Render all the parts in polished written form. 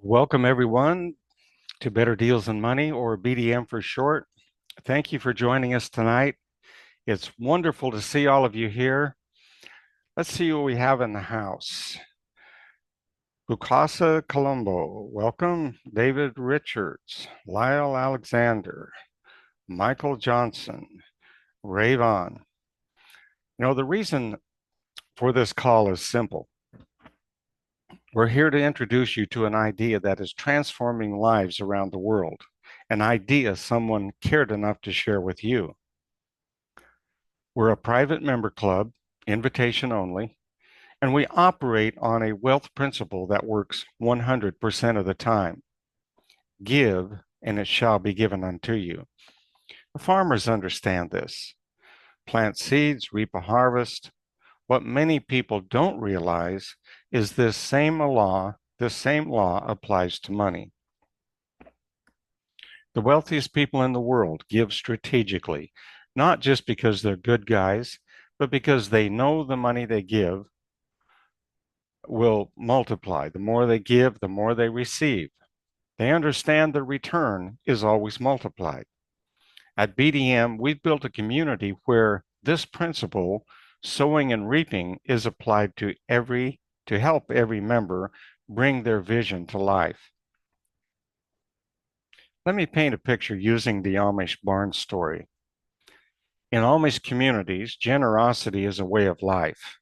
Welcome, everyone, to Better Deals and Money, or BDM for short. Thank you for joining us tonight. It's wonderful to see all of you here. Let's see what we have in the house. Bukasa Colombo, welcome. David Richards, Lyle Alexander, Michael Johnson, Ray Vaughn. The reason for this call is simple. We're here to introduce you to an idea that is transforming lives around the world, an idea someone cared enough to share with you. We're a private member club, invitation only, and we operate on a wealth principle that works 100% of the time. Give, and it shall be given unto you. The farmers understand this. Plant seeds, reap a harvest. What many people don't realize is this same law applies to money. The wealthiest people in the world give strategically, not just because they're good guys, but because they know the money they give will multiply. The more they give, the more they receive. They understand the return is always multiplied. At BDM, we've built a community where this principle, sowing and reaping, is applied to help every member bring their vision to life. Let me paint a picture using the Amish barn story. In Amish communities, generosity is a way of life.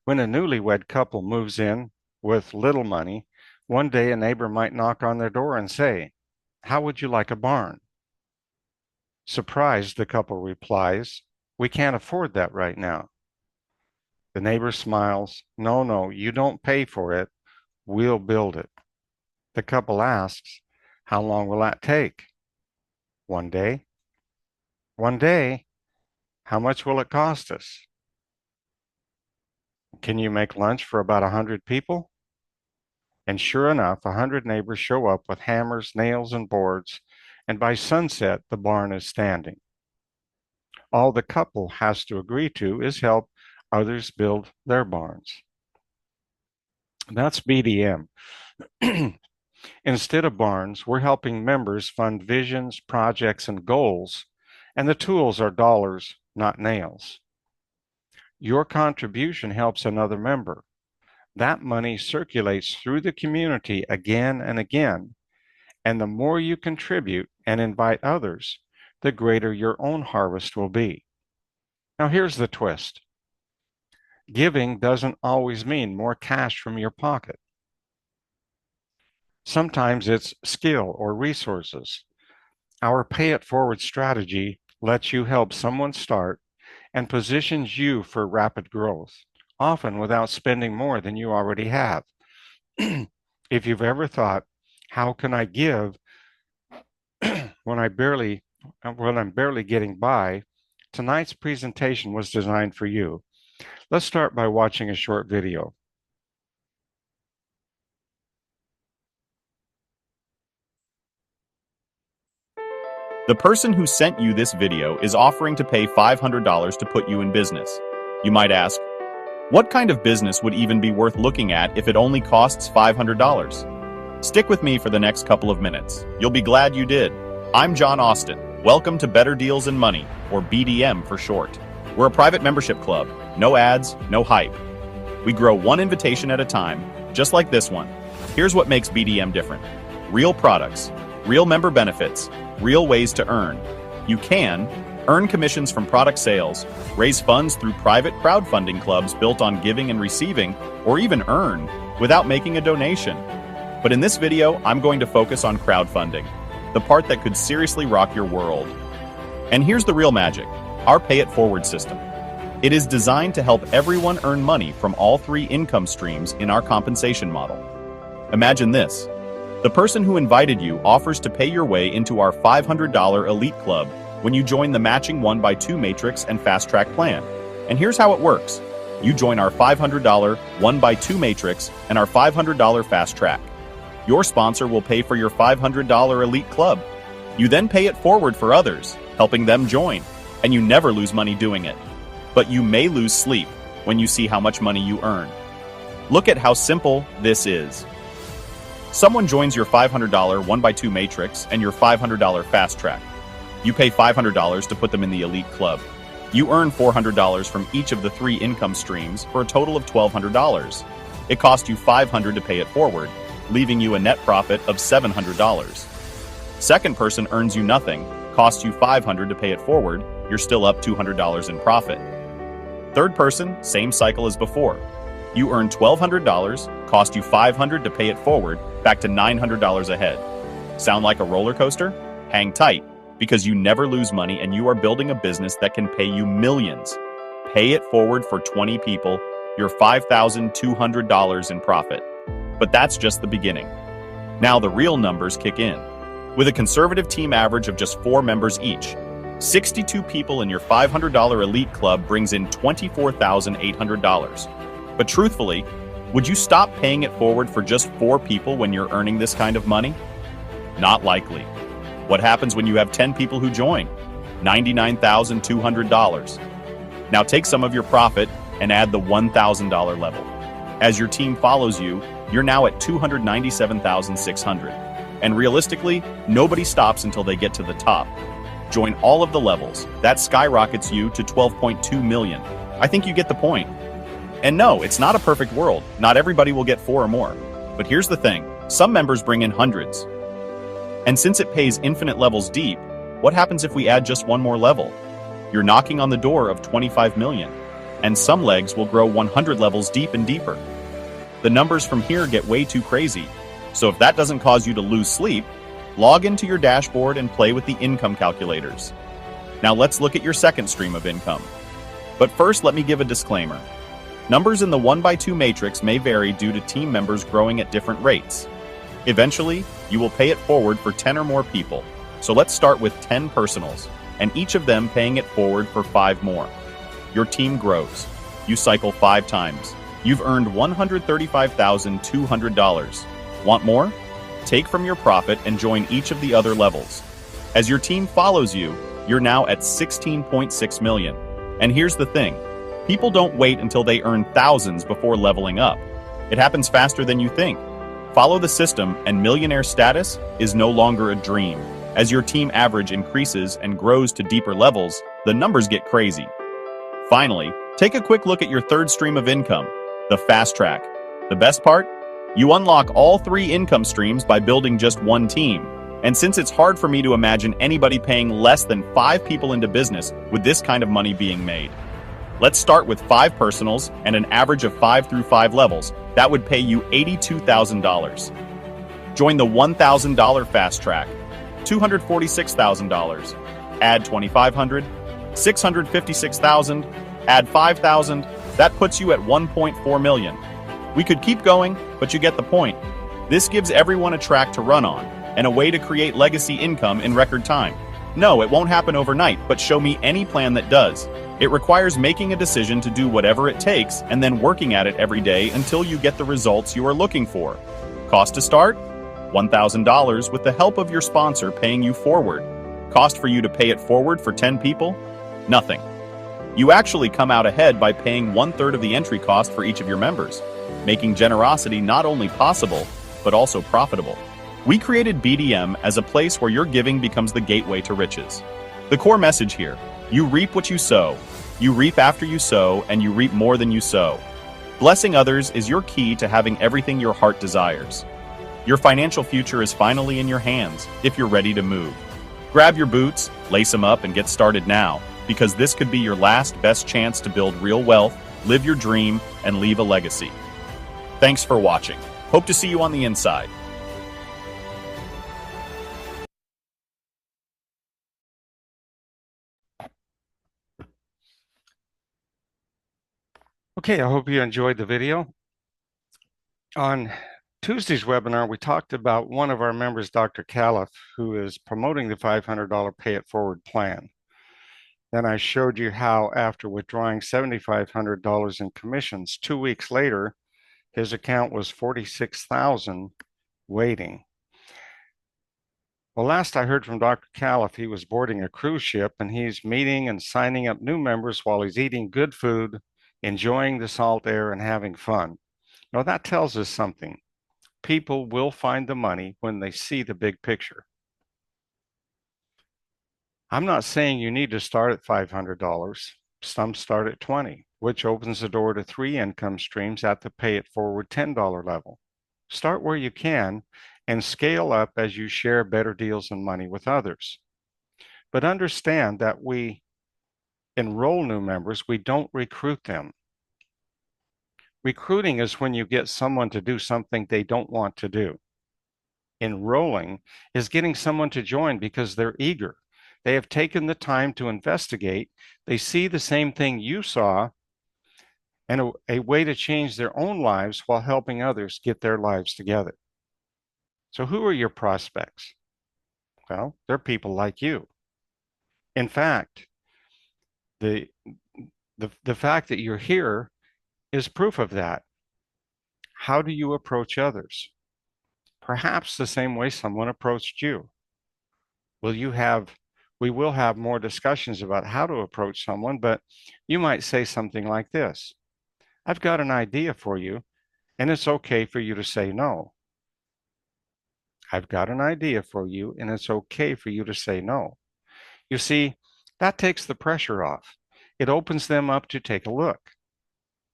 When a newlywed couple moves in with little money, one day a neighbor might knock on their door and say, "How would you like a barn?" Surprised, the couple replies, "We can't afford that right now." The neighbor smiles, No, you don't pay for it. We'll build it." The couple asks, "How long will that take?" "One day." "One day? How much will it cost us?" "Can you make lunch for about 100 people?" And sure enough, 100 neighbors show up with hammers, nails, and boards, and by sunset, the barn is standing. All the couple has to agree to is help others build their barns. That's BDM. Instead of barns, we're helping members fund visions, projects, and goals, and the tools are dollars, not nails. Your contribution helps another member. That money circulates through the community again and again, and the more you contribute and invite others, the greater your own harvest will be. Now here's the twist. Giving doesn't always mean more cash from your pocket. Sometimes it's skill or resources. Our pay it forward strategy lets you help someone start and positions you for rapid growth, often without spending more than you already have. If you've ever thought, how can I give when I'm barely getting by, tonight's presentation was designed for you. Let's start by watching a short video. The person who sent you this video is offering to pay $500 to put you in business. You might ask, what kind of business would even be worth looking at if it only costs $500? Stick with me for the next couple of minutes. You'll be glad you did. I'm John Austin. Welcome to Better Deals and Money, or BDM for short. We're a private membership club. No ads, no hype. We grow one invitation at a time, just like this one. Here's what makes BDM different. Real products, real member benefits, real ways to earn. You can earn commissions from product sales, raise funds through private crowdfunding clubs built on giving and receiving, or even earn without making a donation. But in this video, I'm going to focus on crowdfunding, the part that could seriously rock your world. And here's the real magic, our pay it forward system. It is designed to help everyone earn money from all three income streams in our compensation model. Imagine this. The person who invited you offers to pay your way into our $500 Elite Club when you join the matching 1x2 matrix and fast track plan. And here's how it works. You join our $500 1x2 matrix and our $500 fast track. Your sponsor will pay for your $500 Elite Club. You then pay it forward for others, helping them join, and you never lose money doing it. But you may lose sleep when you see how much money you earn. Look at how simple this is. Someone joins your $500 1x2 matrix and your $500 fast track. You pay $500 to put them in the elite club. You earn $400 from each of the 3 income streams for a total of $1,200. It cost you $500 to pay it forward, leaving you a net profit of $700. Second person earns you nothing, costs you $500 to pay it forward, you're still up $200 in profit. Third person, same cycle as before. You earn $1,200, cost you $500 to pay it forward, back to $900 ahead. Sound like a roller coaster? Hang tight, because you never lose money and you are building a business that can pay you millions. Pay it forward for 20 people, you're $5,200 in profit. But that's just the beginning. Now the real numbers kick in. With a conservative team average of just 4 members each, 62 people in your $500 elite club brings in $24,800. But truthfully, would you stop paying it forward for just 4 people when you're earning this kind of money? Not likely. What happens when you have 10 people who join? $99,200. Now take some of your profit and add the $1,000 level. As your team follows you, you're now at $297,600. And realistically, nobody stops until they get to the top. Join all of the levels. That skyrockets you to 12.2 million. I think you get the point. And no, it's not a perfect world. Not everybody will get 4 or more. But here's the thing. Some members bring in hundreds. And since it pays infinite levels deep, what happens if we add just one more level? You're knocking on the door of 25 million. And some legs will grow 100 levels deep and deeper. The numbers from here get way too crazy. So if that doesn't cause you to lose sleep, log into your dashboard and play with the income calculators. Now let's look at your second stream of income. But first, let me give a disclaimer. Numbers in the 1x2 matrix may vary due to team members growing at different rates. Eventually, you will pay it forward for 10 or more people. So let's start with 10 personals, and each of them paying it forward for 5 more. Your team grows. You cycle 5 times. You've earned $135,200. Want more? Take from your profit and join each of the other levels. As your team follows you, you're now at 16.6 million. And here's the thing. People don't wait until they earn thousands before leveling up. It happens faster than you think. Follow the system and millionaire status is no longer a dream. As your team average increases and grows to deeper levels, the numbers get crazy. Finally, take a quick look at your third stream of income, the fast track. The best part? You unlock all 3 income streams by building just one team. And since it's hard for me to imagine anybody paying less than 5 people into business with this kind of money being made. Let's start with 5 personals and an average of 5 through 5 levels. That would pay you $82,000. Join the $1,000 fast track, $246,000. Add $2,500, $656,000, add $5,000. That puts you at $1.4 million. We could keep going, but you get the point. This gives everyone a track to run on, and a way to create legacy income in record time. No, it won't happen overnight, but show me any plan that does. It requires making a decision to do whatever it takes and then working at it every day until you get the results you are looking for. Cost to start? $1,000 with the help of your sponsor paying you forward. Cost for you to pay it forward for 10 people? Nothing. You actually come out ahead by paying 1/3 of the entry cost for each of your members, making generosity not only possible, but also profitable. We created BDM as a place where your giving becomes the gateway to riches. The core message here, you reap what you sow. You reap after you sow, and you reap more than you sow. Blessing others is your key to having everything your heart desires. Your financial future is finally in your hands if you're ready to move. Grab your boots, lace them up, and get started now, because this could be your last best chance to build real wealth, live your dream, and leave a legacy. Thanks for watching. Hope to see you on the inside. Okay, I hope you enjoyed the video. On Tuesday's webinar, we talked about one of our members, Dr. Califf, who is promoting the $500 Pay It Forward plan. Then I showed you how after withdrawing $7,500 in commissions, 2 weeks later, his account was $46,000 waiting. Well, last I heard from Dr. Califf, he was boarding a cruise ship and he's meeting and signing up new members while he's eating good food, enjoying the salt air, and having fun. Now that tells us something. people will find the money when they see the big picture. I'm not saying you need to start at $500. Some start at 20, which opens the door to 3 income streams at the pay it forward $10 level. Start where you can and scale up as you share better deals and money with others. But understand that we enroll new members, we don't recruit them. Recruiting is when you get someone to do something they don't want to do. Enrolling is getting someone to join because they're eager. They have taken the time to investigate. They see the same thing you saw and a way to change their own lives while helping others get their lives together. So who are your prospects? Well, they're people like you. In fact, the fact that you're here is proof of that. How do you approach others? Perhaps the same way someone approached you. We will have more discussions about how to approach someone, but you might say something like this: I've got an idea for you, and it's okay for you to say no. I've got an idea for you, and it's okay for you to say no. You see, that takes the pressure off. It opens them up to take a look.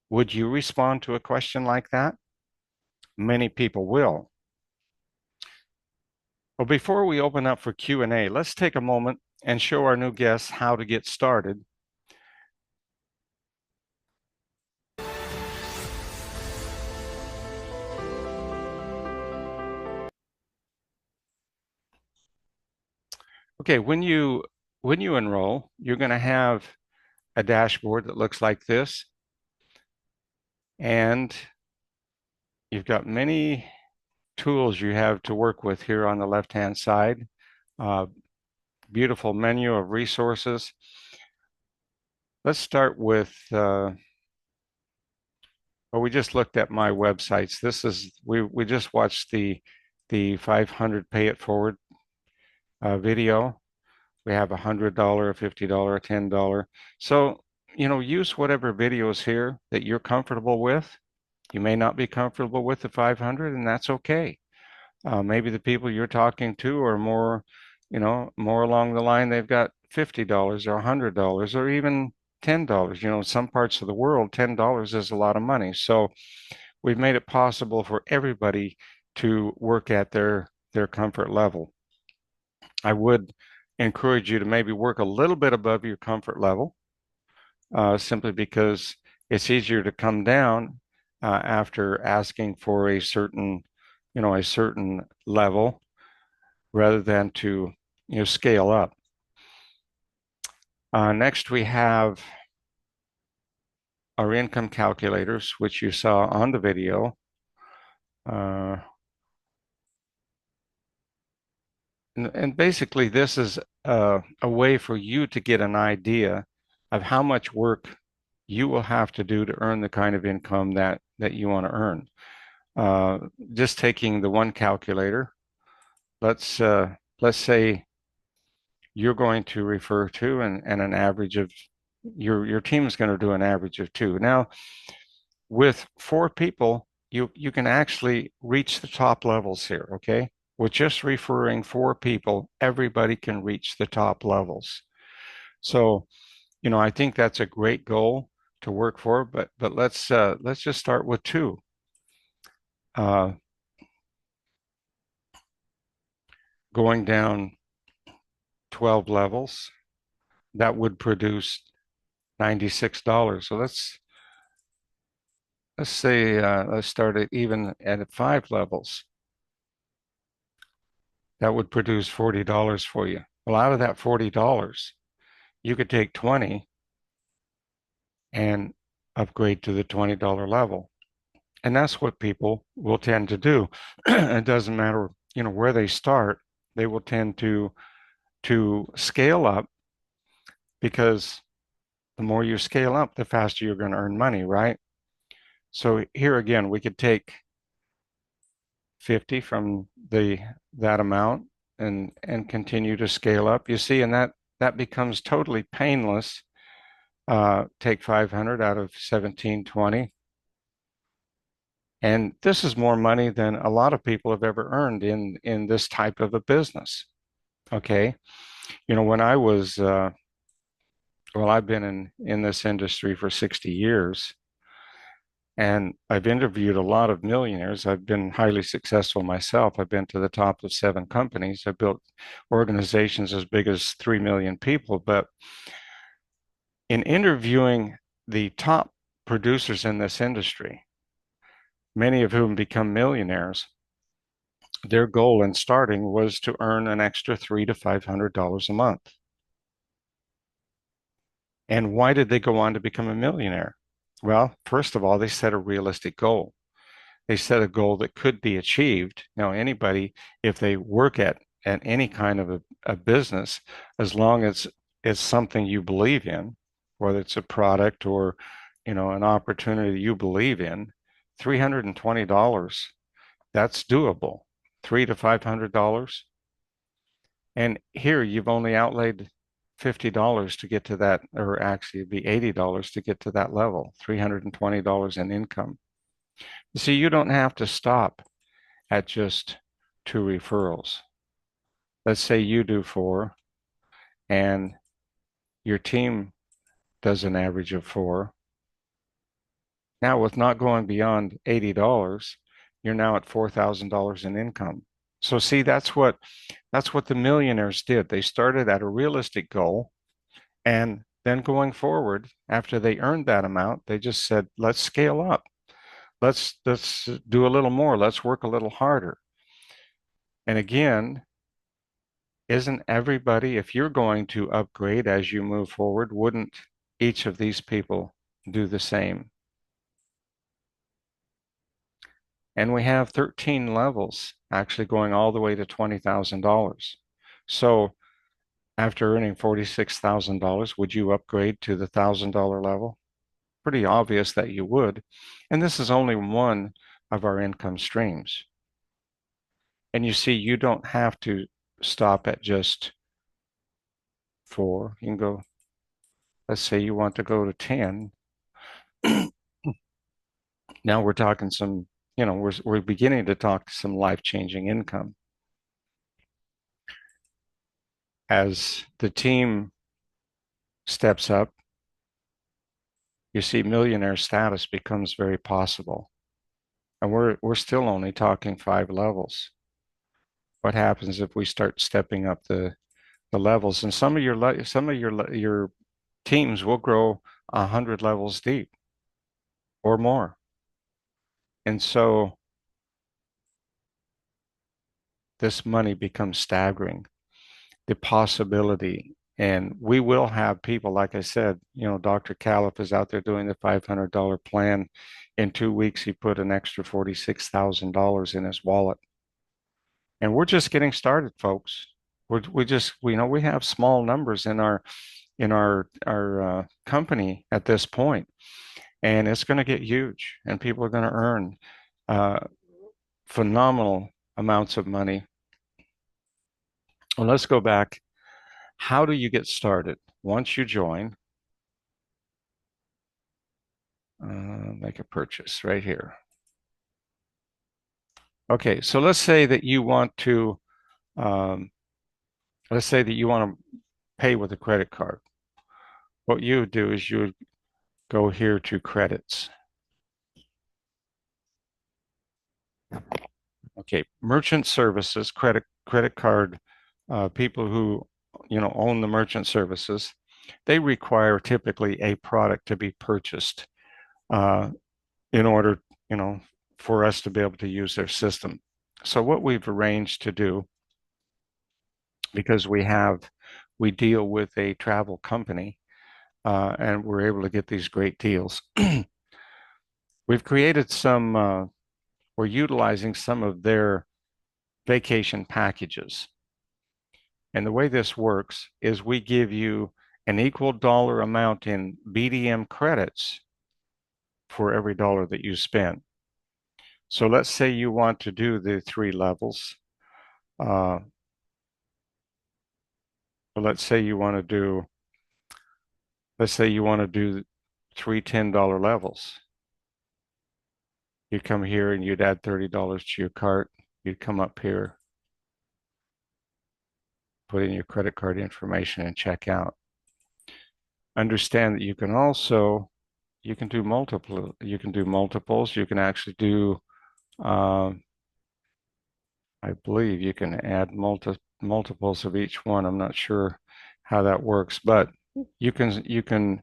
Would you respond to a question like that? Many people will. Well, before we open up for Q&A, let's take a moment and show our new guests how to get started. Okay, when you enroll, you're going to have a dashboard that looks like this, and you've got many tools you have to work with here on the left-hand side. Beautiful menu of resources. Let's start with, well, we just looked at my websites. This is, we just watched the 500 pay it forward video. We have $100, $50, $10. So, use whatever videos here that you're comfortable with. You may not be comfortable with the 500, and that's okay. Maybe the people you're talking to are more, more along the line. They've got $50 or $100 or even $10. In some parts of the world, $10 is a lot of money. So we've made it possible for everybody to work at their comfort level. I would encourage you to maybe work a little bit above your comfort level, simply because it's easier to come down after asking for a certain level rather than to scale up. Next, we have our income calculators, which you saw on the video. And basically, this is a way for you to get an idea of how much work you will have to do to earn the kind of income that you want to earn. Just taking the one calculator, let's say you're going to refer to and an average of your team is going to do an average of 2. Now, with 4 people, you can actually reach the top levels here, okay? With just referring 4 people, everybody can reach the top levels. So, I think that's a great goal to work for, but let's just start with 2. Going down 12 levels, that would produce $96. So let's say let's start it even at 5 levels. That would produce $40 for you. Well, out of that $40, you could take 20 and upgrade to the $20 level. And that's what people will tend to do. It doesn't matter, where they start, they will tend to scale up, because the more you scale up, the faster you're going to earn money, right? So here again, we could take 50 from that amount and continue to scale up. You see, and that becomes totally painless. Take 500 out of 1720. And this is more money than a lot of people have ever earned in this type of a business. Okay. When I was well, I've been in this industry for 60 years, and I've interviewed a lot of millionaires. I've been highly successful myself. I've been to the top of 7 companies. I've built organizations as big as 3 million people. But in interviewing the top producers in this industry, many of whom become millionaires, their goal in starting was to earn an extra $300 to $500 a month. And why did they go on to become a millionaire? Well, first of all, they set a realistic goal. They set a goal that could be achieved. Now, anybody, if they work at any kind of a business, as long as it's something you believe in, whether it's a product or an opportunity that you believe in, $320, that's doable. $300 to $500. And here you've only outlaid $50 to get to that, or actually it'd be $80 to get to that level, $320 in income. See, you don't have to stop at just 2 referrals. Let's say you do 4 and your team does an average of 4. Now, with not going beyond $80, you're now at $4,000 in income. So see, that's what the millionaires did. They started at a realistic goal, and then going forward, after they earned that amount, they just said, let's scale up. Let's do a little more. Let's work a little harder. And again, isn't everybody, if you're going to upgrade as you move forward, wouldn't each of these people do the same? And we have 13 levels actually going all the way to $20,000. So after earning $46,000, would you upgrade to the $1,000 level? Pretty obvious that you would. And this is only one of our income streams. And you see, you don't have to stop at just 4. You can go, let's say you want to go to 10. Now we're talking some, we're beginning to talk some life-changing income. As the team steps up, you see millionaire status becomes very possible. And we're still only talking 5 levels. What happens if we start stepping up the levels? And some of your teams will grow 100 levels deep or more. And so this money becomes staggering. The possibility, and we will have people, like I said, Dr. Califf is out there doing the $500 plan. In 2 weeks, he put an extra $46,000 in his wallet. And we're just getting started, folks. We have small numbers in our company at this point, and it's going to get huge, and people are going to earn uh, phenomenal amounts of money. Well, let's go back. How do you get started? Once you join, make a purchase right here. Okay, so let's say that you want to pay with a credit card. What you would do is you would go here to credits. Okay, merchant services, credit card, people who own the merchant services, they require typically a product to be purchased in order, for us to be able to use their system. So what we've arranged to do, because we deal with a travel company, and we're able to get these great deals. We've created we're utilizing some of their vacation packages. And the way this works is we give you an equal dollar amount in BDM credits for every dollar that you spend. So let's say you want to do the 3 levels. Let's say you want to do 3 $10 levels. You'd come here and you'd add $30 to your cart. You'd come up here, put in your credit card information and check out. Understand that you can also, you can do multiples. You can actually do, um, I believe you can add multiples of each one. I'm not sure how that works, but you can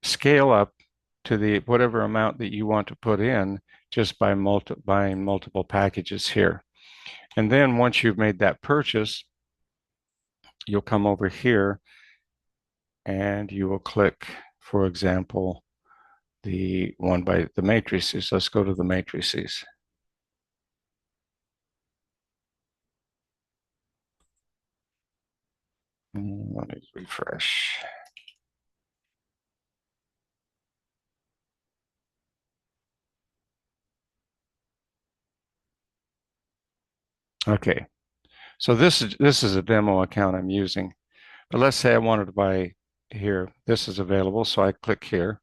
scale up to the whatever amount that you want to put in just by buying multiple packages here. And then once you've made that purchase, you'll come over here and you will click, for example, the one by the matrices. Let's go to the matrices. Let me refresh. Okay, so this is a demo account I'm using. But let's say I wanted to buy here. This is available, so I click here.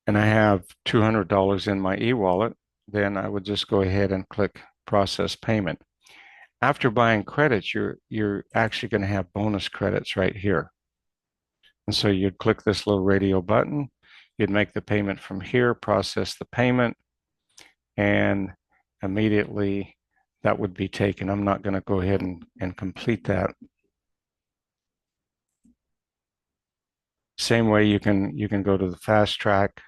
And I have $200 in my e-wallet, then I would just go ahead and click process payment. After buying credits, you're actually going to have bonus credits right here. And so you'd click this little radio button, you'd make the payment from here, process the payment, and immediately that would be taken. I'm not going to go ahead and complete that. Same way you can go to the fast track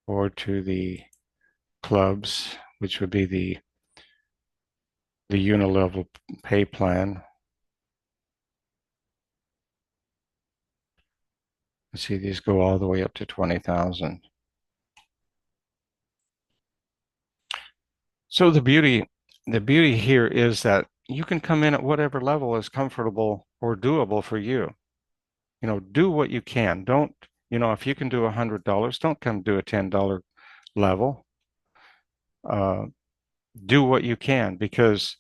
or to the clubs, which would be the unilevel pay plan. You see these go all the way up to 20,000. So the beauty here is that you can come in at whatever level is comfortable or doable for you. Do what you can. Don't, if you can do $100, don't come do a $10 level. Do what you can, because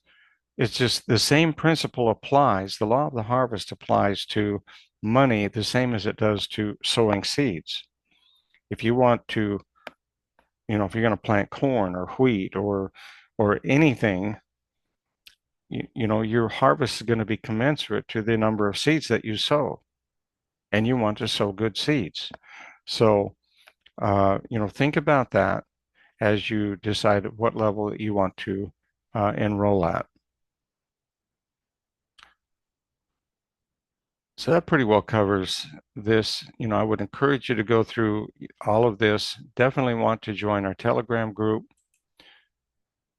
it's just the same principle applies. The law of the harvest applies to money the same as it does to sowing seeds. If you want to, if you're going to plant corn or wheat or anything, your harvest is going to be commensurate to the number of seeds that you sow, and you want to sow good seeds. So, think about that as you decide at what level that you want to enroll at. So that pretty well covers this. I would encourage you to go through all of this. Definitely want to join our Telegram group.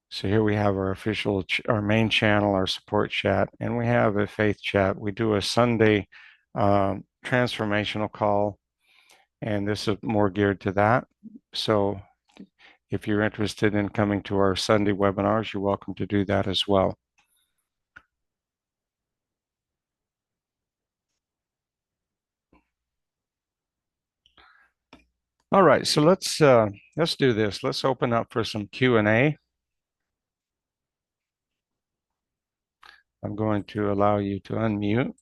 So here we have our official, our main channel, our support chat, and we have a faith chat. We do a Sunday transformational call, and this is more geared to that. So if you're interested in coming to our Sunday webinars, you're welcome to do that as well. All right, so let's do this. Let's open up for some Q&A. I'm going to allow you to unmute.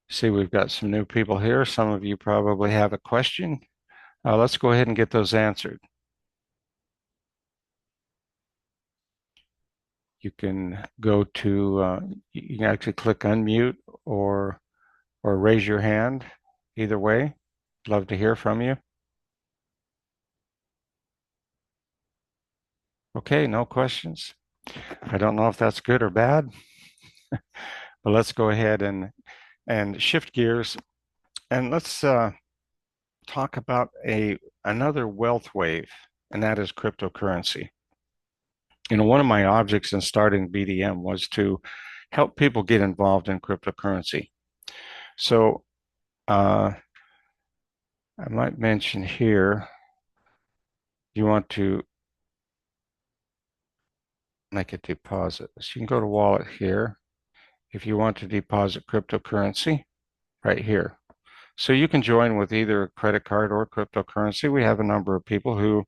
See, we've got some new people here. Some of you probably have a question. Let's go ahead and get those answered. You can go to, you can actually click unmute or raise your hand. Either way, love to hear from you. Okay, no questions. I don't know if that's good or bad, but let's go ahead and shift gears, and let's talk about another wealth wave, and that is cryptocurrency. One of my objects in starting BDM was to help people get involved in cryptocurrency. So I might mention here, you want to make a deposit. So you can go to wallet here if you want to deposit cryptocurrency right here. So you can join with either a credit card or cryptocurrency. We have a number of people who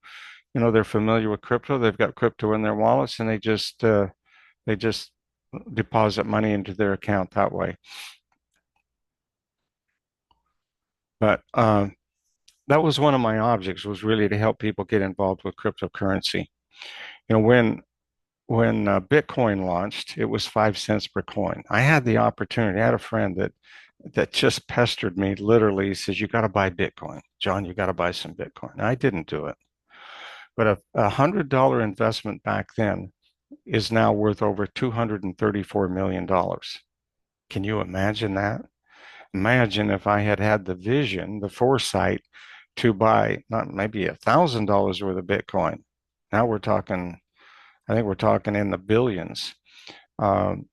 they're familiar with crypto. They've got crypto in their wallets, and they just deposit money into their account that way. But that was one of my objects, was really to help people get involved with cryptocurrency. When Bitcoin launched, it was 5 cents per coin. I had the opportunity. I had a friend that just pestered me. Literally, he says, "You got to buy Bitcoin, John. You got to buy some Bitcoin." I didn't do it, but a $100 investment back then is now worth over $234 million. Can you imagine that? Imagine if I had had the vision, the foresight to buy not maybe $1,000 worth of Bitcoin. Now we're talking, I think we're talking in the billions. Um,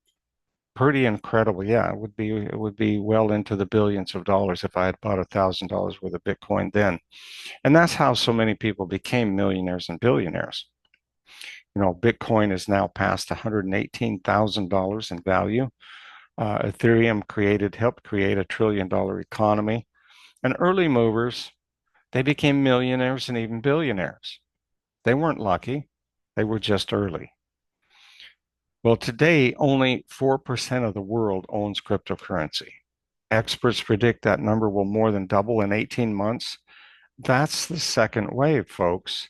Pretty incredible. Yeah, it would be well into the billions of dollars if I had bought $1,000 worth of Bitcoin then. And that's how so many people became millionaires and billionaires. Bitcoin is now past $118,000 in value. Ethereum helped create $1 trillion economy. And early movers, they became millionaires and even billionaires. They weren't lucky, they were just early. Well, today, only 4% of the world owns cryptocurrency. Experts predict that number will more than double in 18 months. That's the second wave, folks.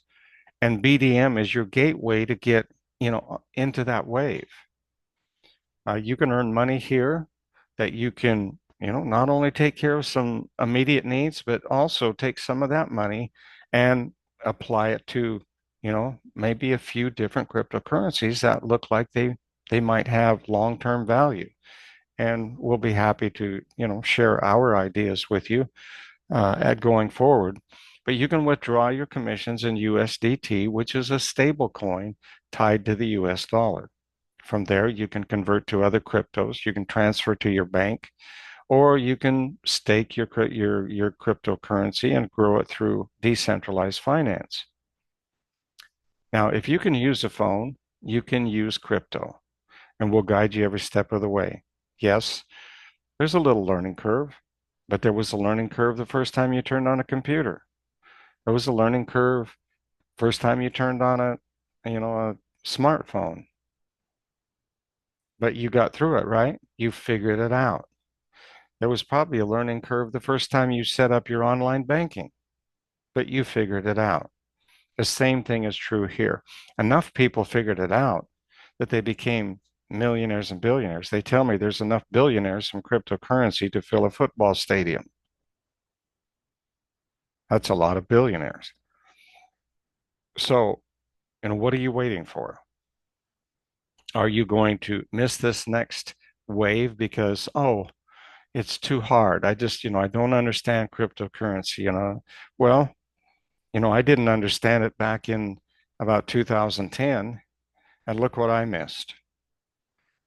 And BDM is your gateway to get, into that wave. You can earn money here that you can, not only take care of some immediate needs, but also take some of that money and apply it to, maybe a few different cryptocurrencies that look like they might have long-term value. And we'll be happy to, share our ideas with you at going forward. But you can withdraw your commissions in USDT, which is a stable coin tied to the US dollar. From there, you can convert to other cryptos. You can transfer to your bank, or you can stake your cryptocurrency and grow it through decentralized finance. Now, if you can use a phone, you can use crypto, and we'll guide you every step of the way. Yes, there's a little learning curve, but there was a learning curve the first time you turned on a computer. There was a learning curve first time you turned on a smartphone, but you got through it, right? You figured it out. There was probably a learning curve the first time you set up your online banking, but you figured it out. The same thing is true here. Enough people figured it out that they became millionaires and billionaires. They tell me there's enough billionaires from cryptocurrency to fill a football stadium. That's a lot of billionaires. So, what are you waiting for? Are you going to miss this next wave because, oh, it's too hard? I don't understand cryptocurrency. Well, I didn't understand it back in about 2010, and look what I missed.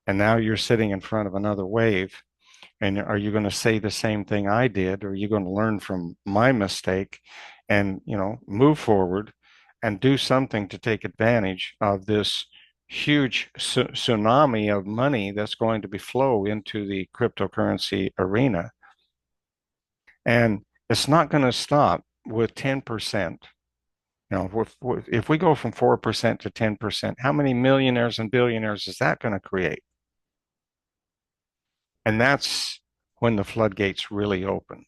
And now you're sitting in front of another wave. And are you going to say the same thing I did? Or are you going to learn from my mistake and, move forward and do something to take advantage of this huge tsunami of money that's going to be flow into the cryptocurrency arena? And it's not going to stop with 10%. If we go from 4% to 10%, how many millionaires and billionaires is that going to create? And that's when the floodgates really open.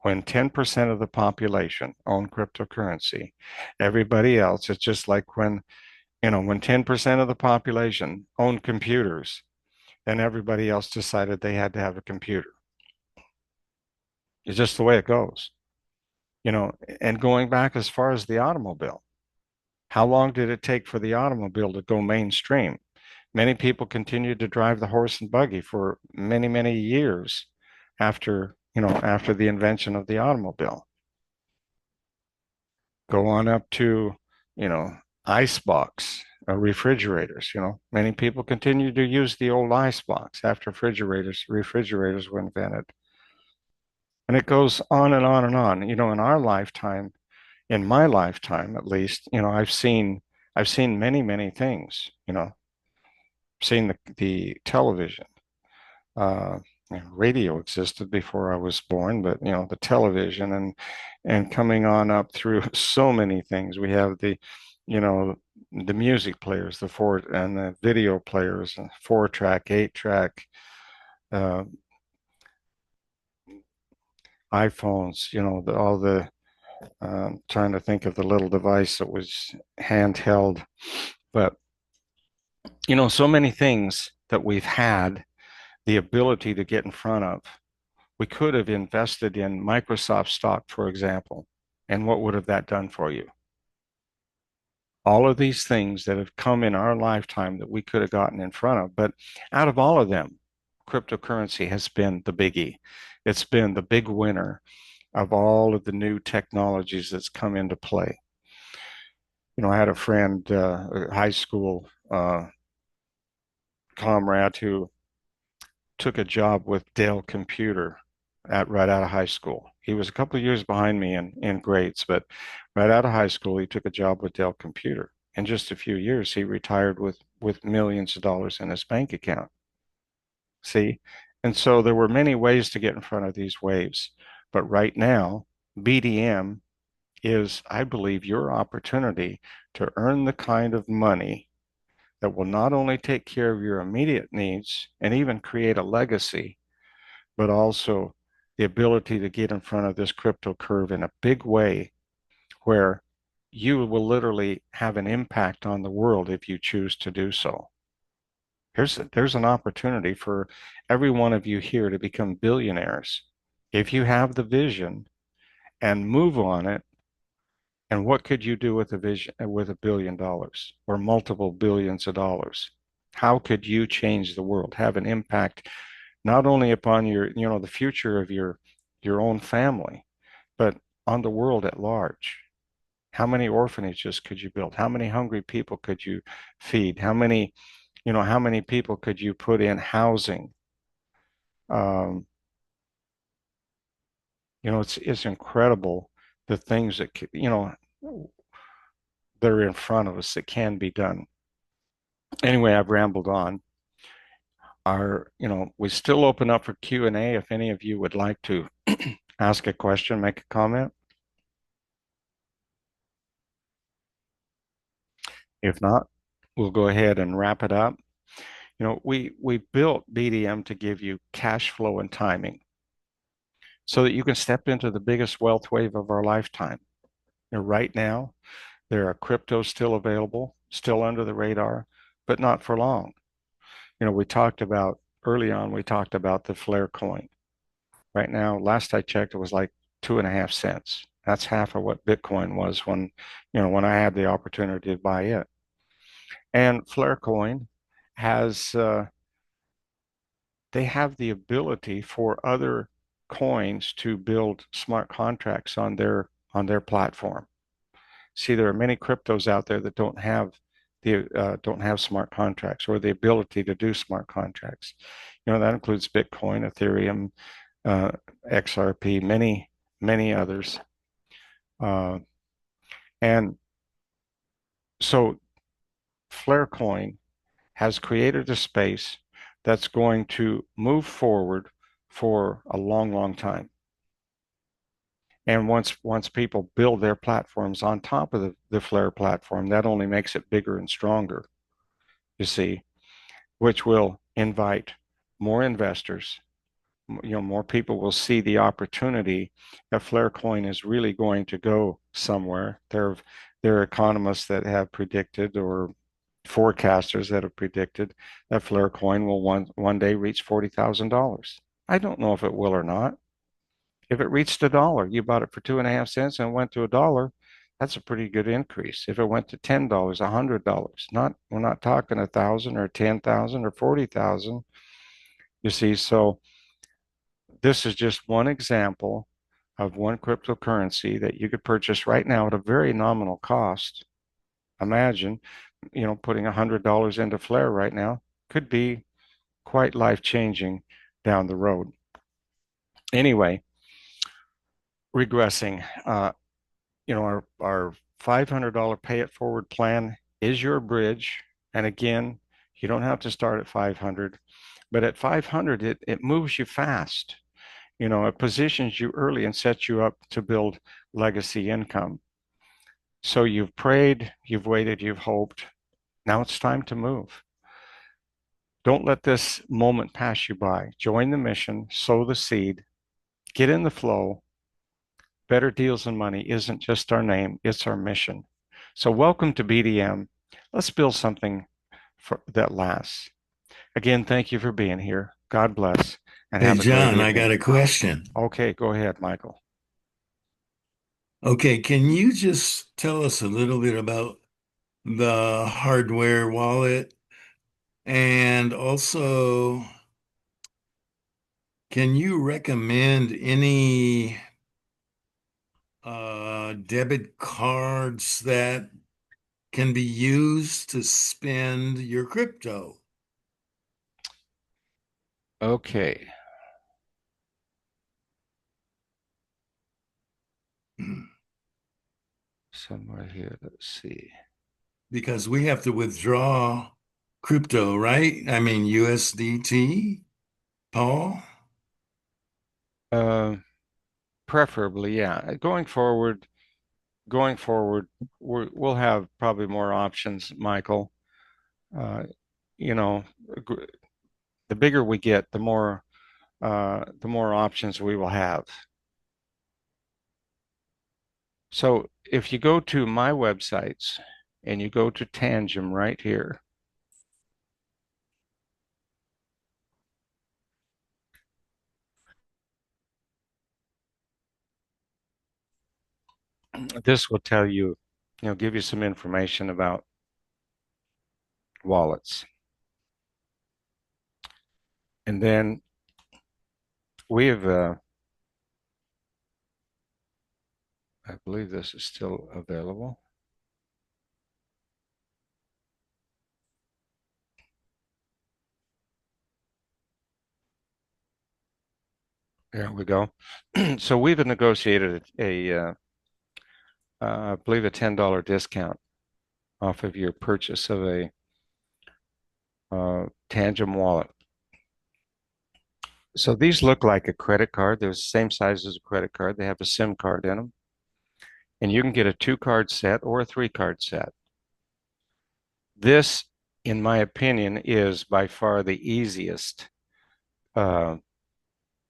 When 10% of the population own cryptocurrency, everybody else, it's just like when 10% of the population owned computers, then everybody else decided they had to have a computer. It's just the way it goes. And going back as far as the automobile, how long did it take for the automobile to go mainstream? Many people continued to drive the horse and buggy for many, many years after the invention of the automobile. Go on up to, icebox refrigerators. Many people continue to use the old icebox after refrigerators were invented. And it goes on and on and on. In my lifetime at least, I've seen many, many things. Seen the television. Uh, Radio existed before I was born, but the television and coming on up through so many things. We have you know, the music players, the four and the video players, 4-track, 8-track, uh, iPhones, all the trying to think of the little device that was handheld, but so many things that we've had the ability to get in front of. We could have invested in Microsoft stock, for example, and what would have that done for you? All of these things that have come in our lifetime that we could have gotten in front of. But out of all of them, cryptocurrency has been the biggie. It's been the big winner of all of the new technologies that's come into play. I had a friend, a high school comrade who took a job with Dell Computer right out of high school. He was a couple of years behind me in grades, but right out of high school, he took a job with Dell Computer. In just a few years, he retired with millions of dollars in his bank account. See? And so there were many ways to get in front of these waves. But right now, BDM is, I believe, your opportunity to earn the kind of money that will not only take care of your immediate needs and even create a legacy, but also the ability to get in front of this crypto curve in a big way where you will literally have an impact on the world if you choose to do so. There's an opportunity for every one of you here to become billionaires if you have the vision and move on it. And what could you do with a vision with $1 billion or multiple billions of dollars? How could you change the world, have an impact not only upon the future of your own family, but on the world at large? How many orphanages could you build? How many hungry people could you feed? How many people could you put in housing? Um, it's incredible the things that that are in front of us that can be done. Anyway, I've rambled on. We still open up for Q&A if any of you would like to ask a question, make a comment. If not, we'll go ahead and wrap it up. We built BDM to give you cash flow and timing so that you can step into the biggest wealth wave of our lifetime. Right now, there are cryptos still available, still under the radar, but not for long. We talked about early on, we talked about the Flare coin. Right now, last I checked, it was like 2.5 cents. That's half of what Bitcoin was when I had the opportunity to buy it. And Flare coin has they have the ability for other coins to build smart contracts on their platform. See, there are many cryptos out there that don't have smart contracts or the ability to do smart contracts. That includes Bitcoin, Ethereum, XRP, many others. And so Flarecoin has created a space that's going to move forward for a long, long time. And once people build their platforms on top of the Flare platform, that only makes it bigger and stronger, you see, which will invite more investors. More people will see the opportunity that Flare coin is really going to go somewhere. There are economists that have predicted, or forecasters that have predicted, that Flare coin will one day reach $40,000. I don't know if it will or not. If it reached $1, you bought it for 2.5 cents and went to $1, that's a pretty good increase. If it went to $10, $100, we're not talking 1,000 or 10,000 or 40,000. You see, so this is just one example of one cryptocurrency that you could purchase right now at a very nominal cost. Imagine, putting $100 into Flare right now could be quite life-changing down the road. Anyway, regressing, our $500 pay it forward plan is your bridge. And again, you don't have to start at 500, but at 500, it moves you fast. It positions you early and sets you up to build legacy income. So you've prayed, you've waited, you've hoped. Now it's time to move. Don't let this moment pass you by. Join the mission, sow the seed, get in the flow. Better Deals and Money isn't just our name, it's our mission. So welcome to BDM. Let's build something that lasts. Again, thank you for being here. God bless and Hey, have a great John, I got evening. a question. Okay, go ahead, Michael. Okay, can you just tell us a little bit about the hardware wallet? And also, can you recommend any debit cards that can be used to spend your crypto? Okay, somewhere here, let's see. Because we have to withdraw crypto, right? I mean, USDT, Paul? Uh, Preferably, yeah. Going forward, we'll have probably more options, Michael. Uh, you know, the bigger we get, the more options we will have. So if you go to my websites and you go to Tangem right here, this will tell you, give you some information about wallets. And then we have, I believe this is still available. There we go. So we've negotiated I believe a $10 discount off of your purchase of a Tangem wallet. So these look like a credit card. They're the same size as a credit card. They have a SIM card in them. And you can get a 2-card set or a 3-card set. This, in my opinion, is by far the easiest uh,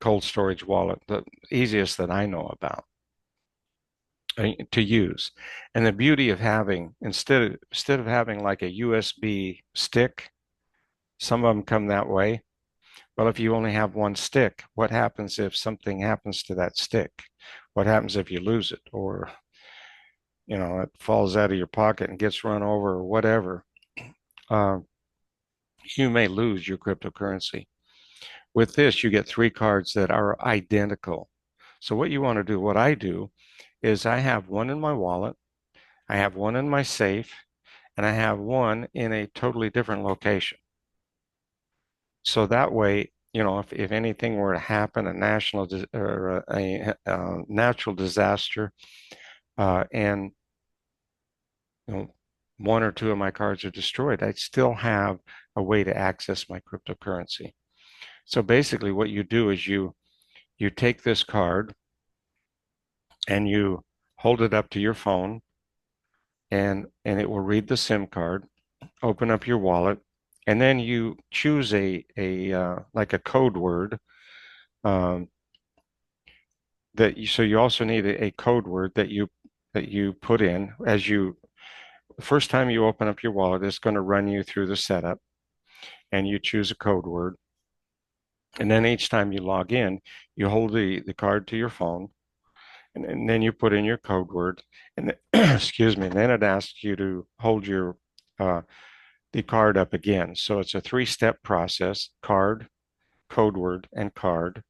cold storage wallet, the easiest that I know about to use. And the beauty of having, instead of having like a USB stick, some of them come that way. Well, if you only have one stick, what happens if something happens to that stick? What happens if you lose it or, it falls out of your pocket and gets run over or whatever? Uh, you may lose your cryptocurrency. With this, you get 3 cards that are identical. So what you want to do, what I do, is I have one in my wallet, I have one in my safe, and I have one in a totally different location. So that way, if anything were to happen, a national or a natural disaster, and one or two of my cards are destroyed, I'd still have a way to access my cryptocurrency. So basically, what you do is you take this card and you hold it up to your phone, and it will read the SIM card. Open up your wallet, and then you choose a like a code word. Um, so you also need a code word that you put in as you first time you open up your wallet. It's going to run you through the setup, and you choose a code word. And then each time you log in, you hold the card to your phone, and then you put in your code word, and excuse me, and then it asks you to hold uh, the card up again. So it's a 3-step process: card, code word, and card.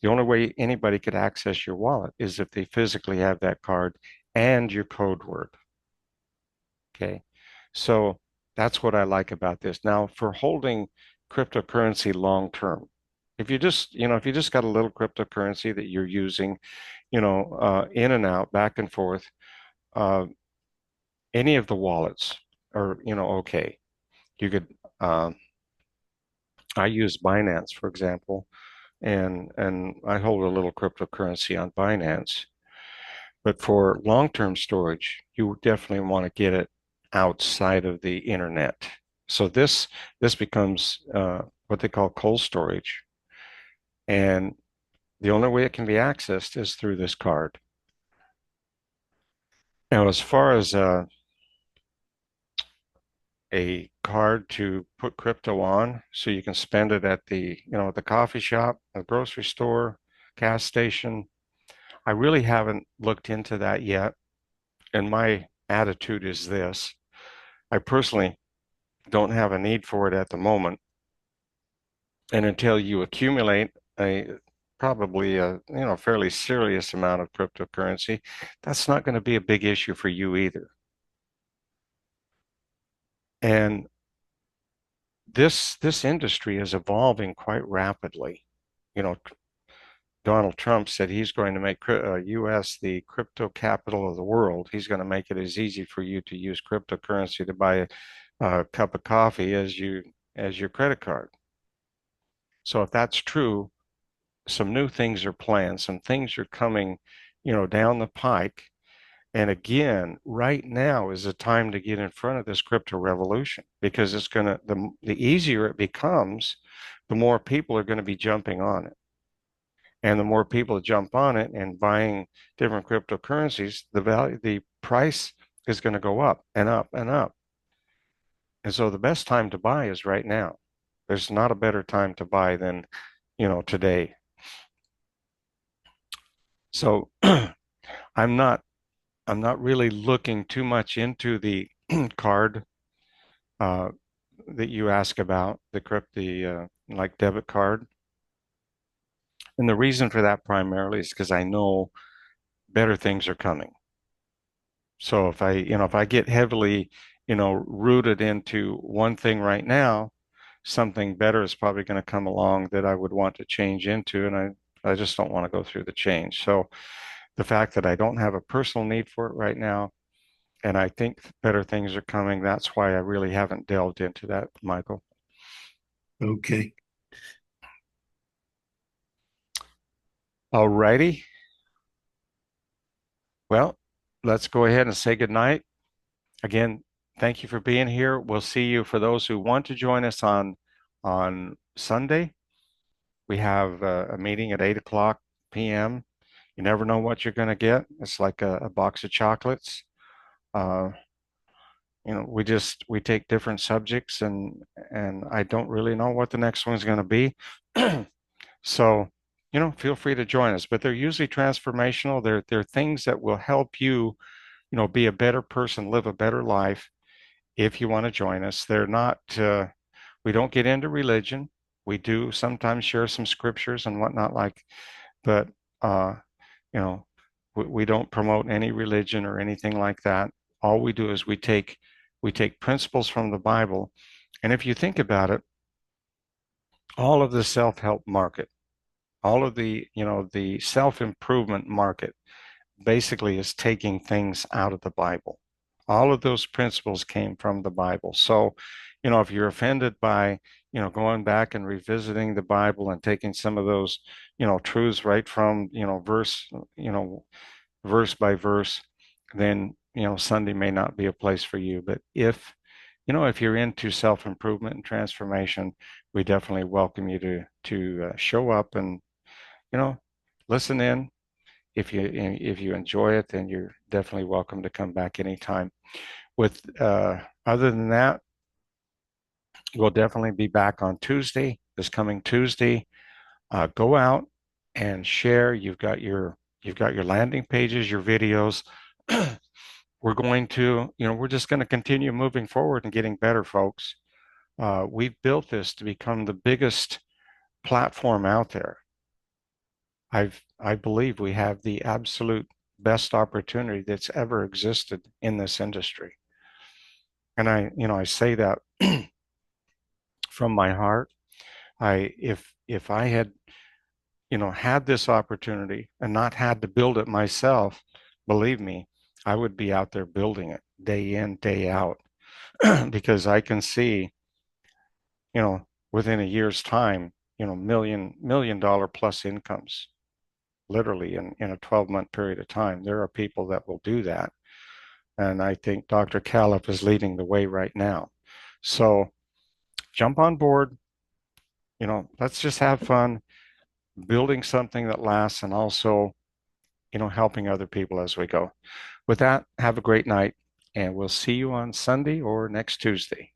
The only way anybody could access your wallet is if they physically have that card and your code word. Okay. So that's what I like about this. Now, for holding cryptocurrency long term, if you just got a little cryptocurrency that you're using, in and out, back and forth, uh, any of the wallets are, okay. You could, I use Binance, for example, and I hold a little cryptocurrency on Binance. But for long-term storage, you definitely want to get it outside of the internet. So this becomes what they call cold storage, and the only way it can be accessed is through this card. Now, as far as a card to put crypto on, so you can spend it at the coffee shop, the grocery store, gas station, I really haven't looked into that yet. And my attitude is this: I personally don't have a need for it at the moment. And until you accumulate a probably a fairly serious amount of cryptocurrency, that's not going to be a big issue for you either. And this industry is evolving quite rapidly. You know, Donald Trump said he's going to make U.S. the crypto capital of the world. He's going to make it as easy for you to use cryptocurrency to buy a cup of coffee as your credit card. So if that's true, some new things are planned, some things are coming, down the pike. And again, right now is the time to get in front of this crypto revolution because the easier it becomes, the more people are going to be jumping on it. And the more people jump on it and buying different cryptocurrencies, the price is going to go up and up and up. And so the best time to buy is right now. There's not a better time to buy than, today. So I'm not I'm not really looking too much into the card uh, that you ask about, the like debit card. And the reason for that primarily is because I know better things are coming. So if I get heavily, rooted into one thing right now, something better is probably going to come along that I would want to change into, and I just don't want to go through the change. So the fact that I don't have a personal need for it right now, and I think better things are coming, that's why I really haven't delved into that, Michael. Okay. All righty. Well, let's go ahead and say goodnight. Again, thank you for being here. We'll see you for those who want to join us on Sunday. We have a meeting at 8 o'clock p.m. You never know what you're going to get. It's like a box of chocolates. Uh, we take different subjects, and I don't really know what the next one's going to be. So, feel free to join us. But they're usually transformational. They're things that will help you, be a better person, live a better life if you want to join us. They're not, we don't get into religion. We do sometimes share some scriptures and whatnot, but, uh, you know, we don't promote any religion or anything like that. All we do is we take principles from the Bible. And if you think about it, all of the self-help market, all of the self-improvement market basically is taking things out of the Bible. All of those principles came from the Bible. So, if you're offended by, going back and revisiting the Bible and taking some of those, truths right from, verse by verse, then, Sunday may not be a place for you. But if you're into self-improvement and transformation, we definitely welcome you to show up and, you know, listen in. If you enjoy it, then you're definitely welcome to come back anytime. With other than that, we'll definitely be back on Tuesday, this coming Tuesday. Go out and share. You've got your landing pages, your videos. We're just going to continue moving forward and getting better, folks. We've built this to become the biggest platform out there. I believe we have the absolute best opportunity that's ever existed in this industry. And I say that from my heart. If I had, had this opportunity and not had to build it myself, believe me, I would be out there building it day in, day out, because I can see, within a year's time, million dollar plus incomes. literally in a 12-month period of time. There are people that will do that. And I think Dr. Callip is leading the way right now. So jump on board. Let's just have fun building something that lasts and also, helping other people as we go. With that, have a great night, and we'll see you on Sunday or next Tuesday.